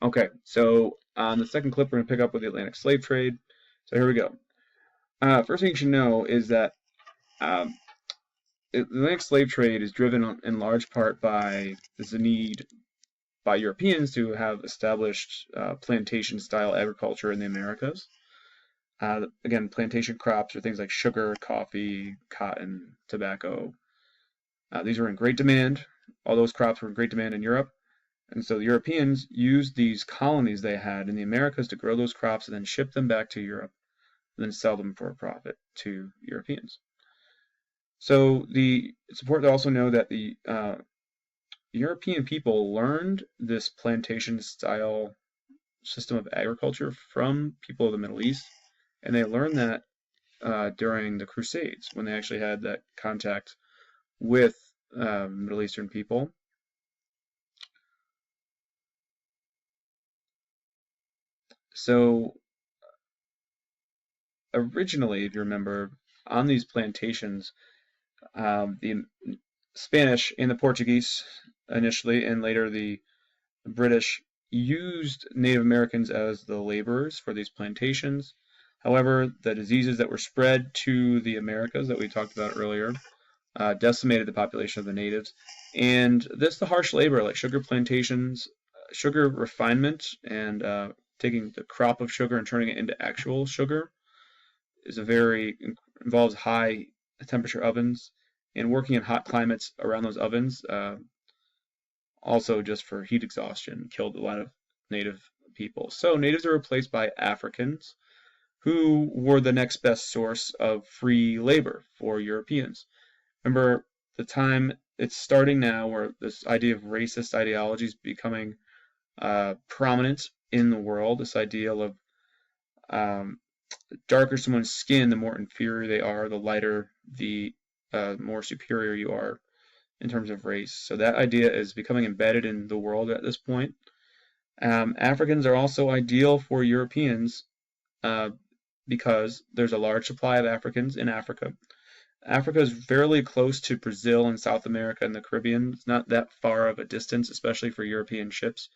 Okay, so on the second clip, we're going to pick up with the Atlantic slave trade. So here we go. First thing you should know is that um, the Atlantic slave trade is driven in large part by this need by Europeans to have established plantation-style agriculture in the Americas. Again, plantation crops are things like sugar, coffee, cotton, tobacco. These were in great demand. All those crops were in great demand in Europe. And so the Europeans used these colonies they had in the Americas to grow those crops and then ship them back to Europe and then sell them for a profit to Europeans. So it's important to also know that the European people learned this plantation style system of agriculture from people of the Middle East, and they learned that during the Crusades when they actually had that contact with Middle Eastern people. So originally, if you remember, on these plantations, the Spanish and the Portuguese initially, and later the British used Native Americans as the laborers for these plantations. However, the diseases that were spread to the Americas that we talked about earlier decimated the population of the natives. And the harsh labor, like sugar plantations, sugar refinement, and taking the crop of sugar and turning it into actual sugar, involves high temperature ovens, and working in hot climates around those ovens, also just for heat exhaustion, killed a lot of native people. So natives are replaced by Africans, who were the next best source of free labor for Europeans. Remember, the time it's starting now where this idea of racist ideology is becoming prominent in the world. This ideal of the darker someone's skin, the more inferior they are, the lighter, the more superior you are in terms of race. So that idea is becoming embedded in the world at this point. Africans are also ideal for Europeans because there's a large supply of Africans in Africa. Africa is fairly close to Brazil and South America and the Caribbean. It's not that far of a distance, especially for European ships.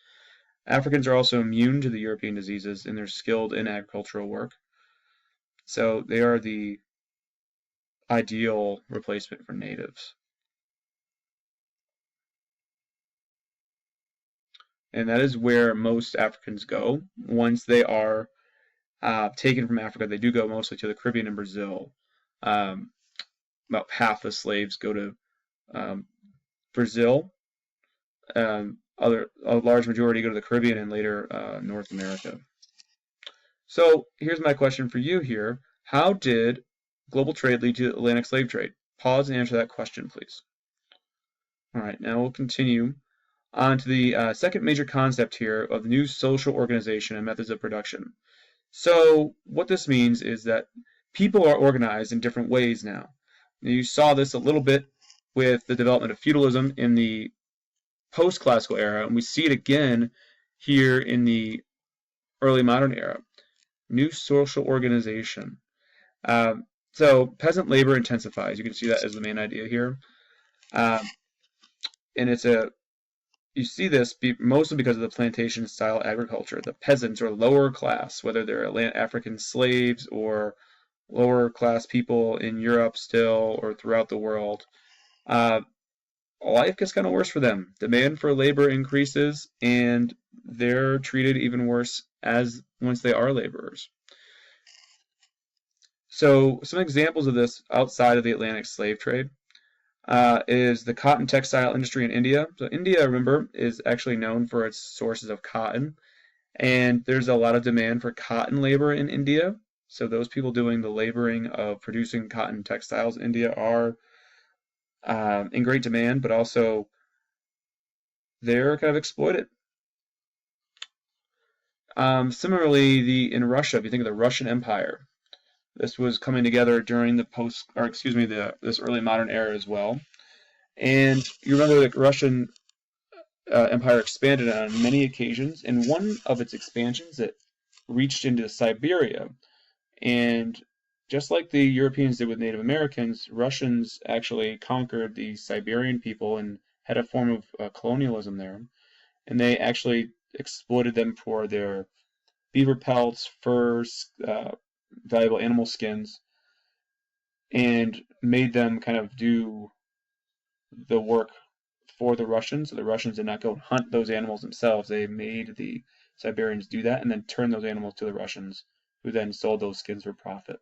Africans are also immune to the European diseases and they're skilled in agricultural work. So they are the ideal replacement for natives. And that is where most Africans go. Once they are taken from Africa, they do go mostly to the Caribbean and Brazil. About half the slaves go to Brazil. A large majority go to the Caribbean and later North America. So here's my question for you here. How did global trade lead to Atlantic slave trade? Pause and answer that question, please. All right, now we'll continue on to the second major concept here of the new social organization and methods of production. So what this means is that people are organized in different ways now. You saw this a little bit with the development of feudalism in the post-classical era, and we see it again here in the early modern era. New social organization. So peasant labor intensifies. You can see that as the main idea here. And you see this mostly because of the plantation-style agriculture. The peasants are lower class, whether they're African slaves or lower class people in Europe still or throughout the world. Life gets kind of worse for them. Demand for labor increases, and they're treated even worse once they are laborers. So some examples of this outside of the Atlantic slave trade is the cotton textile industry in India. So India, remember, is actually known for its sources of cotton, and there's a lot of demand for cotton labor in India. So those people doing the laboring of producing cotton textiles in India are in great demand, but also they're kind of exploited. Similarly, in Russia, if you think of the Russian Empire, this was coming together during this early modern era as well. And you remember the Russian Empire expanded on many occasions, and one of its expansions, it reached into Siberia. And just like the Europeans did with Native Americans, Russians actually conquered the Siberian people and had a form of colonialism there. And they actually exploited them for their beaver pelts, furs, valuable animal skins, and made them kind of do the work for the Russians. So the Russians did not go hunt those animals themselves. They made the Siberians do that and then turn those animals to the Russians, who then sold those skins for profit.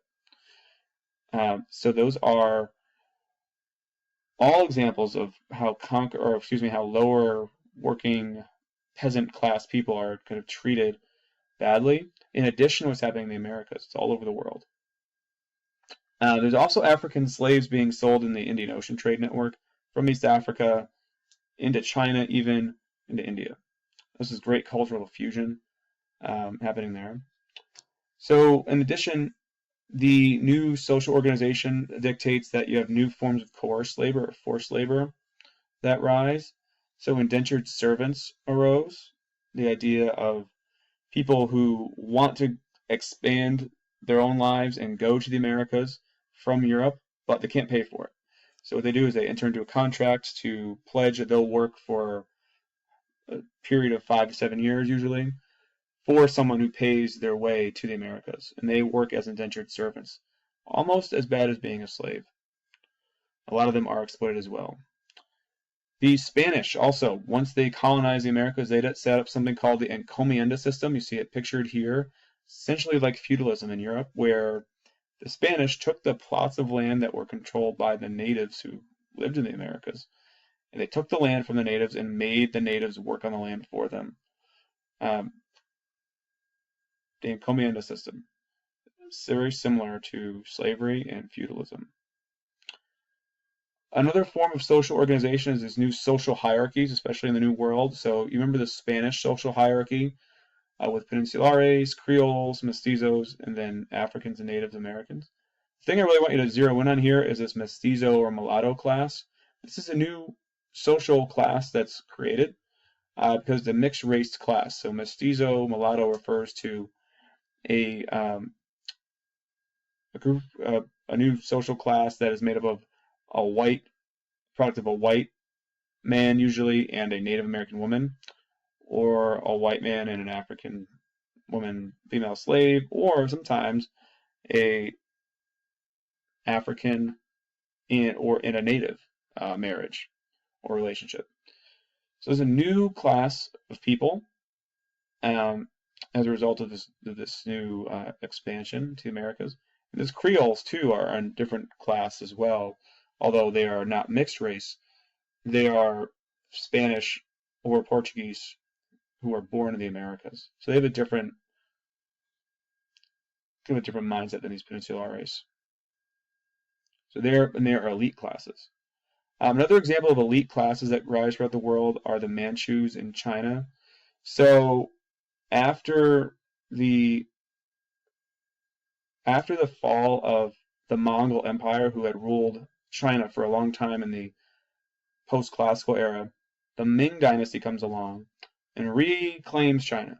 So those are all examples of how how lower working peasant class people are kind of treated badly. In addition to what's happening in the Americas, it's all over the world. There's also African slaves being sold in the Indian Ocean trade network from East Africa into China, even into India. This is great cultural fusion happening there. So in addition, the new social organization dictates that you have new forms of coerced labor or forced labor that rise. So indentured servants arose, the idea of people who want to expand their own lives and go to the Americas from Europe, but they can't pay for it. So what they do is they enter into a contract to pledge that they'll work for a period of 5 to 7 years usually for someone who pays their way to the Americas, and they work as indentured servants, almost as bad as being a slave. A lot of them are exploited as well. The Spanish also, once they colonized the Americas, they set up something called the encomienda system. You see it pictured here, essentially like feudalism in Europe, where the Spanish took the plots of land that were controlled by the natives who lived in the Americas, and they took the land from the natives and made the natives work on the land for them. The encomienda system is very similar to slavery and feudalism. Another form of social organization is these new social hierarchies, especially in the New World. So you remember the Spanish social hierarchy with Peninsulares, Creoles, Mestizos, and then Africans and Native Americans. The thing I really want you to zero in on here is this Mestizo or mulatto class. This is a new social class that's created because the mixed race class. So Mestizo, mulatto refers to a group, a new social class that is made up of a product of a white man usually and a Native American woman, or a white man and an African woman female slave, or sometimes a African in a Native marriage or relationship. So there's a new class of people as a result of this new expansion to the Americas. And those Creoles too are a different class as well, although they are not mixed race. They are Spanish or Portuguese who are born in the Americas. So they have a different mindset than these Peninsulares. So they're elite classes. Another example of elite classes that rise throughout the world are the Manchus in China. So after the fall of the Mongol Empire, who had ruled China for a long time in the post-classical era, the Ming Dynasty comes along and reclaims China,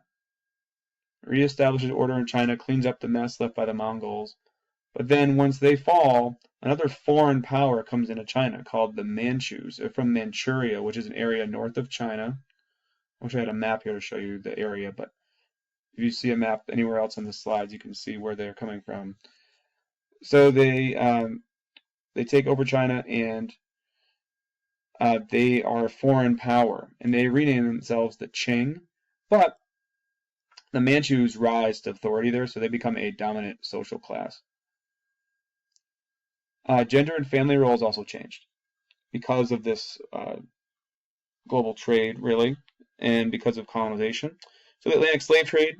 reestablishes order in China, cleans up the mess left by the Mongols. But then once they fall, another foreign power comes into China called the Manchus. They're from Manchuria, which is an area north of China. I wish I had a map here to show you the area, but if you see a map anywhere else on the slides, you can see where they're coming from. So they take over China, and they are a foreign power, and they rename themselves the Qing. But the Manchus rise to authority there, so they become a dominant social class. Gender and family roles also changed because of this global trade, really, and because of colonization. So the Atlantic slave trade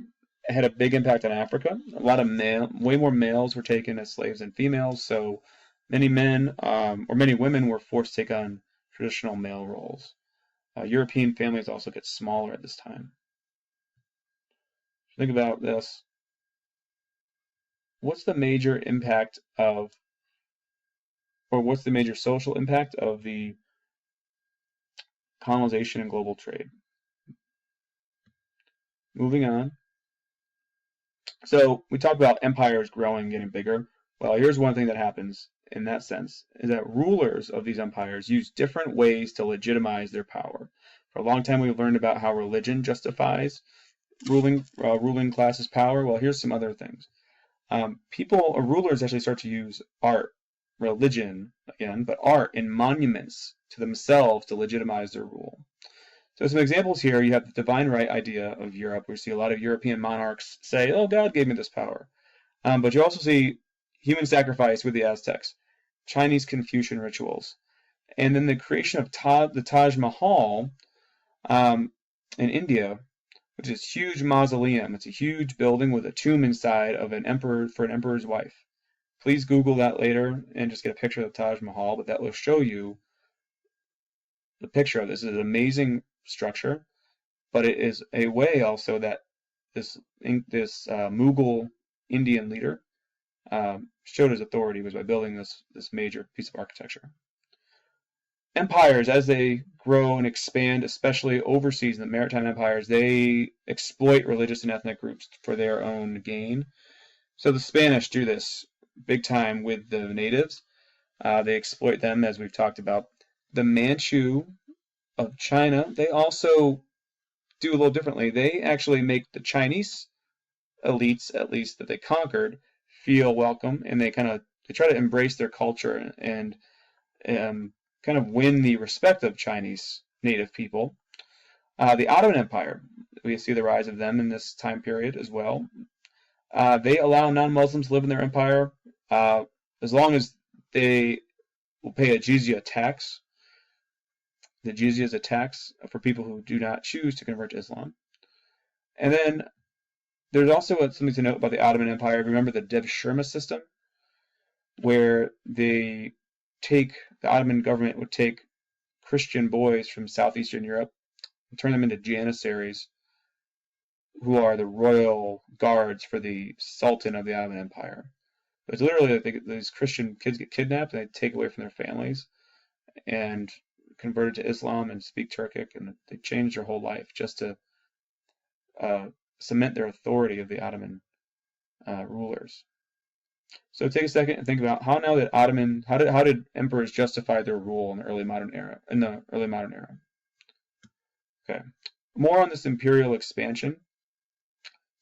had a big impact on Africa. A lot of way more males were taken as slaves than females, so many men or many women were forced to take on traditional male roles. European families also get smaller at this time. Think about this. What's the major impact of, or what's the major social impact of the colonization and global trade? Moving on. So we talked about empires growing, getting bigger. Well, here's one thing that happens in that sense, is that rulers of these empires use different ways to legitimize their power. For a long time, we've learned about how religion justifies ruling classes' power. Well, here's some other things. Rulers actually start to use art, religion again, but art and monuments to themselves to legitimize their rule. So some examples here, you have the divine right idea of Europe. We see a lot of European monarchs say, oh, God gave me this power. But you also see human sacrifice with the Aztecs, Chinese Confucian rituals, and then the creation of the Taj Mahal in India, which is a huge mausoleum. It's a huge building with a tomb inside of an emperor's wife. Please Google that later and just get a picture of the Taj Mahal, but that will show you the picture of this. It's an amazing structure, but it is a way also that this Mughal Indian leader showed his authority was by building this major piece of architecture. Empires, as they grow and expand, especially overseas in the maritime empires, they exploit religious and ethnic groups for their own gain. So the Spanish do this big time with the natives. They exploit them, as we've talked about. The Manchu of China, they also do a little differently. They actually make the Chinese elites, at least that they conquered, feel welcome, and they try to embrace their culture and kind of win the respect of Chinese native people. The Ottoman Empire, we see the rise of them in this time period as well. They allow non-Muslims to live in their empire as long as they will pay a jizya tax. The jizya is a tax for people who do not choose to convert to Islam. And then there's also something to note about the Ottoman Empire. Remember the Devshirme system, where the Ottoman government would take Christian boys from southeastern Europe and turn them into janissaries, who are the royal guards for the Sultan of the Ottoman Empire. It's literally like these Christian kids get kidnapped and they take away from their families and converted to Islam and speak Turkic, and they change their whole life just to cement their authority of the Ottoman rulers. So take a second and think about how did emperors justify their rule in the early modern era? Okay, more on this imperial expansion.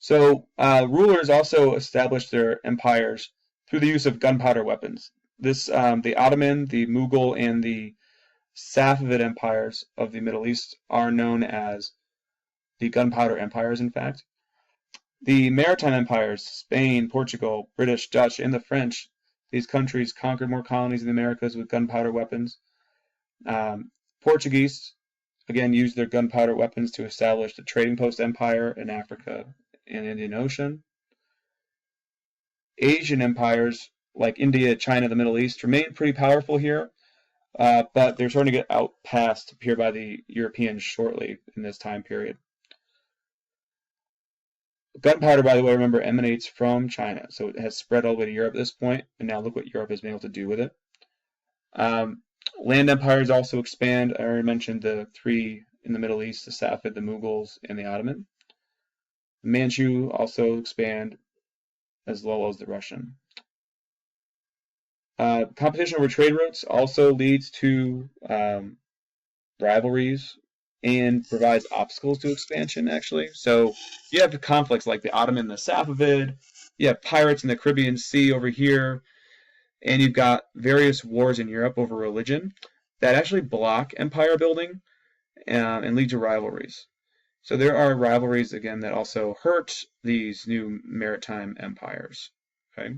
So rulers also established their empires through the use of gunpowder weapons. The Ottoman, the Mughal, and the Safavid empires of the Middle East are known as the gunpowder empires, in fact. The maritime empires, Spain, Portugal, British, Dutch, and the French, these countries conquered more colonies in the Americas with gunpowder weapons. Portuguese, again, used their gunpowder weapons to establish the trading post empire in Africa and Indian Ocean. Asian empires like India, China, the Middle East remained pretty powerful here, but they're starting to get outpassed here by the Europeans shortly in this time period. Gunpowder, by the way, remember, emanates from China, so it has spread all the way to Europe at this point, and now look what Europe has been able to do with it. Land empires also expand. I already mentioned the three in the Middle East, the Safavid, the Mughals, and the Ottoman. The Manchu also expand, as well as the Russian. Competition over trade routes also leads to rivalries and provides obstacles to expansion, actually. So you have the conflicts like the Ottoman and the Safavid, you have pirates in the Caribbean Sea over here, and you've got various wars in Europe over religion that actually block empire building and lead to rivalries. So there are rivalries, again, that also hurt these new maritime empires. Okay.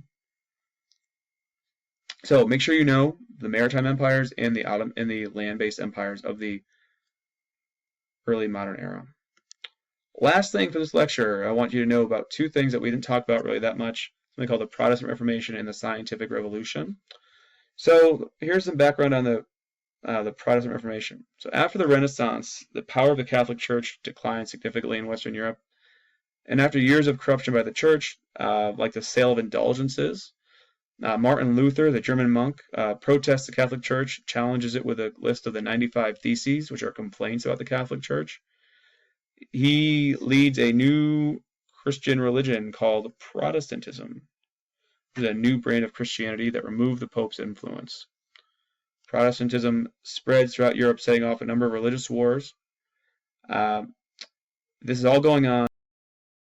So make sure you know the maritime empires and the land-based empires of the early modern era. Last thing for this lecture, I want you to know about two things that we didn't talk about really that much, something called the Protestant Reformation and the Scientific Revolution. So here's some background on the Protestant Reformation. So after the Renaissance, the power of the Catholic Church declined significantly in Western Europe. And after years of corruption by the Church, like the sale of indulgences, Martin Luther, the German monk, protests the Catholic Church, challenges it with a list of the 95 Theses, which are complaints about the Catholic Church. He leads a new Christian religion called Protestantism. It's a new brand of Christianity that removed the Pope's influence. Protestantism spreads throughout Europe, setting off a number of religious wars. Um, this is all going on